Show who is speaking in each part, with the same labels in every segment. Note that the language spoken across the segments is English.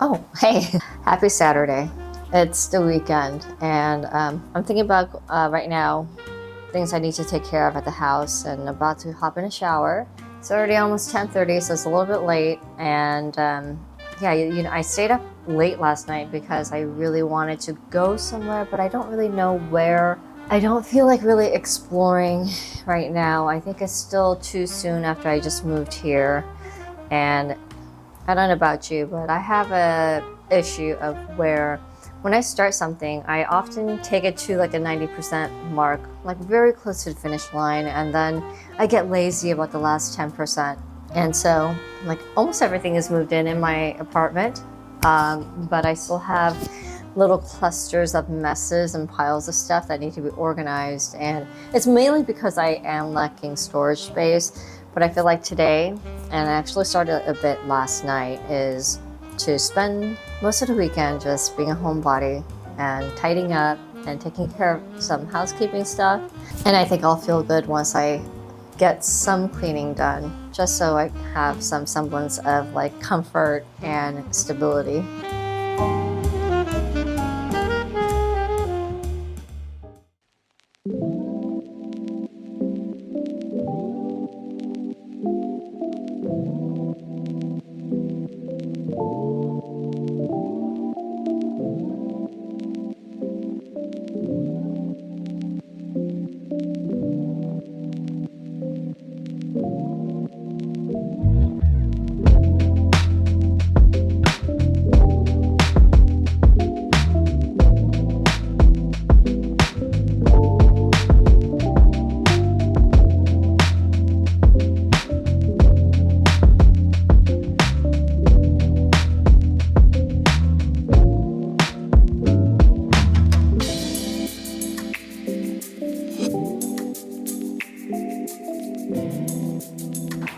Speaker 1: Oh, hey, happy Saturday. It's the weekend, and I'm thinking about right now things I need to take care of at the house and about to hop in a shower. It's already almost 10:30, so it's a little bit late. And yeah, I stayed up late last night because I really wanted to go somewhere, but I don't really know where. I don't feel like really exploring right now. I think it's still too soon after I just moved here. And I don't know about you, but I have a issue of where when I start something, I often take it to like a 90% mark, like very close to the finish line, and then I get lazy about the last 10%. And so, like, almost everything is moved in my apartment, but I still have little clusters of messes and piles of stuff that need to be organized. And it's mainly because I am lacking storage space. But I feel like today, and I actually started a bit last night, is to spend most of the weekend just being a homebody and tidying up and taking care of some housekeeping stuff. And I think I'll feel good once I get some cleaning done, just so I have some semblance of like comfort and stability.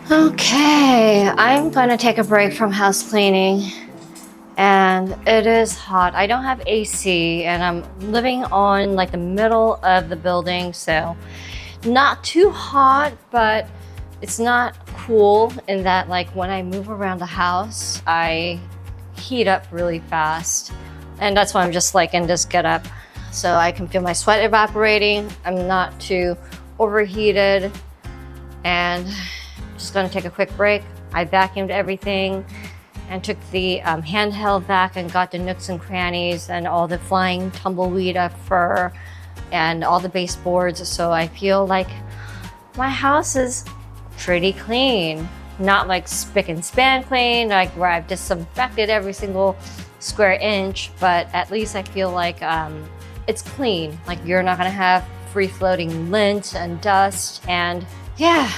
Speaker 1: Okay, I'm gonna take a break from house cleaning, and it is hot. I don't have AC, and I'm living on like the middle of the building, so not too hot, but it's not cool in that like when I move around the house, I heat up really fast. And that's why I'm just like in this get up, so I can feel my sweat evaporating. I'm not too overheated, and just gonna take a quick break. I vacuumed everything and took the handheld vac and got the nooks and crannies and all the flying tumbleweed of fur and all the baseboards. So I feel like my house is pretty clean. Not like spick and span clean, like where I've disinfected every single square inch, but at least I feel like it's clean. Like you're not gonna have free floating lint and dust. And yeah,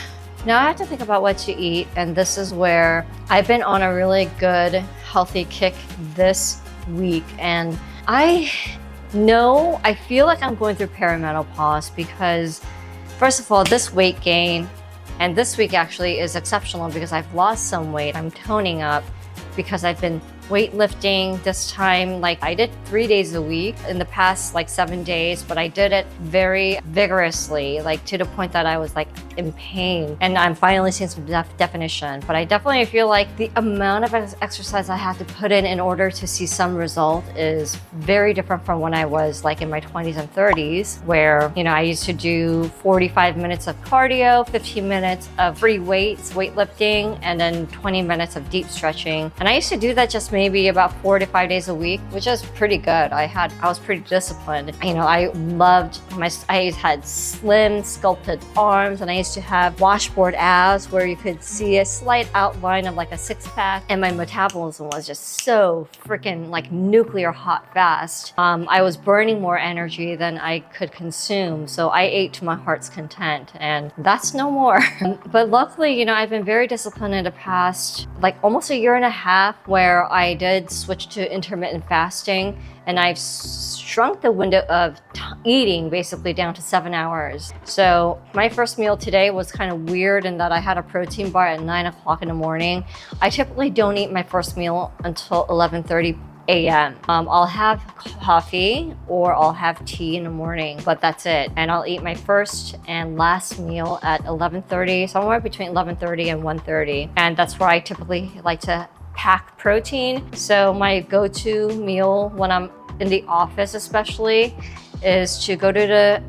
Speaker 1: now I have to think about what to eat, and this is where I've been on a really good, healthy kick this week. And I feel like I'm going through perimenopause because, first of all, this weight gain, and this week actually is exceptional because I've lost some weight. I'm toning up because I've been weightlifting this time. Like I did 3 days a week in the past like 7 days, but I did it very vigorously, like to the point that I was like in pain. And I'm finally seeing some definition, but I definitely feel like the amount of exercise I have to put in order to see some result is very different from when I was like in my 20s and 30s, where, you know, I used to do 45 minutes of cardio, 15 minutes of free weights, weightlifting, and then 20 minutes of deep stretching. And I used to do that just maybe about 4 to 5 days a week, which is pretty good. I was pretty disciplined. You know, I had slim sculpted arms, and I used to have washboard abs where you could see a slight outline of like a six pack, and my metabolism was just so freaking like nuclear hot fast. I was burning more energy than I could consume. So I ate to my heart's content, and that's no more. But luckily, you know, I've been very disciplined in the past, like almost a year and a half, where I did switch to intermittent fasting, and I've shrunk the window of eating basically down to 7 hours. So my first meal today was kind of weird in that I had a protein bar at 9 o'clock in the morning. I typically don't eat my first meal until 11:30 a.m. I'll have coffee or I'll have tea in the morning, but that's it. And I'll eat my first and last meal at 11:30, somewhere between 11:30 and 1:30. And that's where I typically like to pack protein. So my go-to meal when I'm in the office especially is to go to the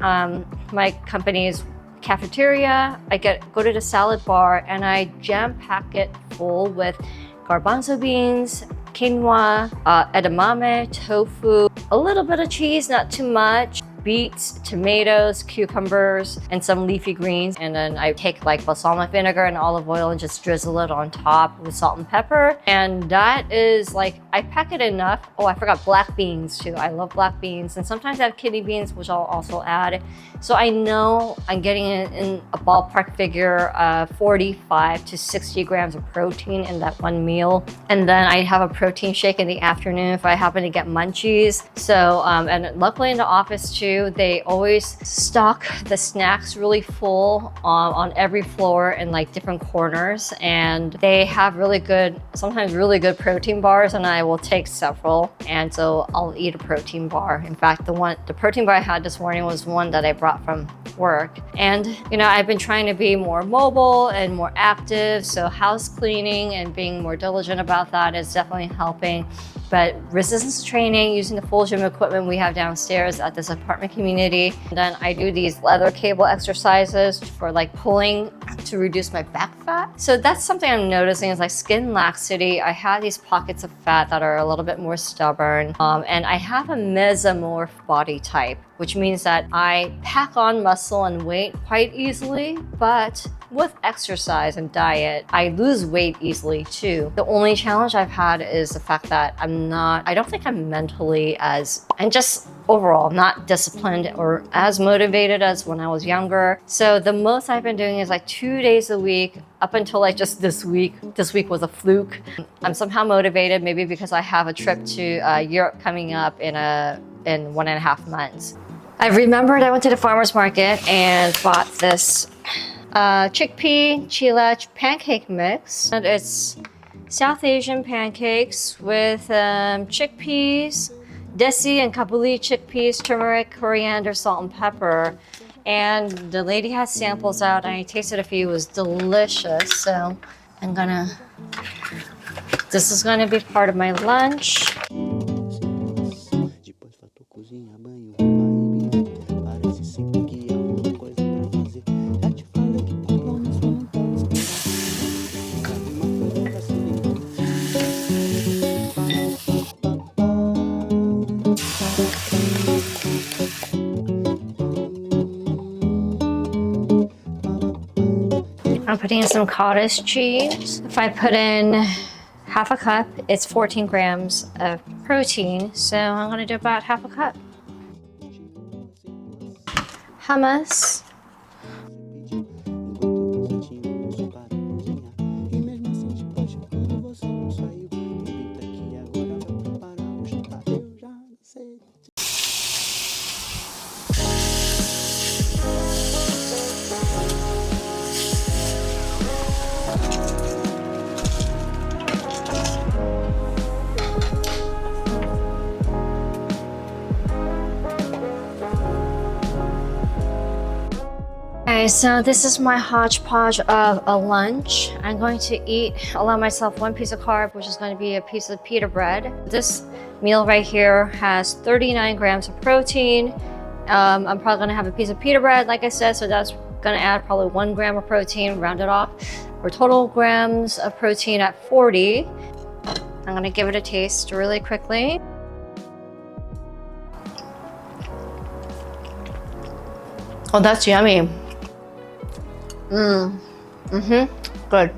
Speaker 1: my company's cafeteria. I go to the salad bar and I jam pack it full with garbanzo beans, quinoa, edamame, tofu, a little bit of cheese, not too much, beets, tomatoes, cucumbers, and some leafy greens. And then I take like balsamic vinegar and olive oil and just drizzle it on top with salt and pepper. And that is like, I pack it enough. Oh, I forgot black beans too. I love black beans. And sometimes I have kidney beans, which I'll also add. So I know I'm getting in a ballpark figure of 45 to 60 grams of protein in that one meal. And then I have a protein shake in the afternoon if I happen to get munchies. So, and luckily in the office too, they always stock the snacks really full on every floor in like different corners. And they have really good, sometimes really good protein bars, and I will take several. And so I'll eat a protein bar. In fact, the protein bar I had this morning was one that I brought from work. And you know, I've been trying to be more mobile and more active. So house cleaning and being more diligent about that is definitely helping. But resistance training, using the full gym equipment we have downstairs at this apartment community. And then I do these leather cable exercises for like pulling to reduce my back fat. So that's something I'm noticing is like skin laxity. I have these pockets of fat that are a little bit more stubborn. And I have a mesomorph body type, which means that I pack on muscle and weight quite easily, but with exercise and diet, I lose weight easily too. The only challenge I've had is the fact that I don't think I'm mentally and just overall not disciplined or as motivated as when I was younger. So the most I've been doing is like 2 days a week up until like just this week. This week was a fluke. I'm somehow motivated, maybe because I have a trip to Europe coming up in 1.5 months. I remembered I went to the farmer's market and bought this chickpea chila pancake mix. And it's South Asian pancakes with chickpeas, desi and kabuli chickpeas, turmeric, coriander, salt, and pepper. And the lady had samples out and I tasted a few. It was delicious. So this is gonna be part of my lunch. I'm putting in some cottage cheese. If I put in half a cup, it's 14 grams of protein. So I'm gonna do about half a cup. Hummus. Okay, so this is my hodgepodge of a lunch. I'm going to allow myself one piece of carb, which is going to be a piece of pita bread. This meal right here has 39 grams of protein. I'm probably gonna have a piece of pita bread, like I said, so that's gonna add probably 1 gram of protein, round it off. For total grams of protein at 40. I'm gonna give it a taste really quickly. Oh, that's yummy. Good.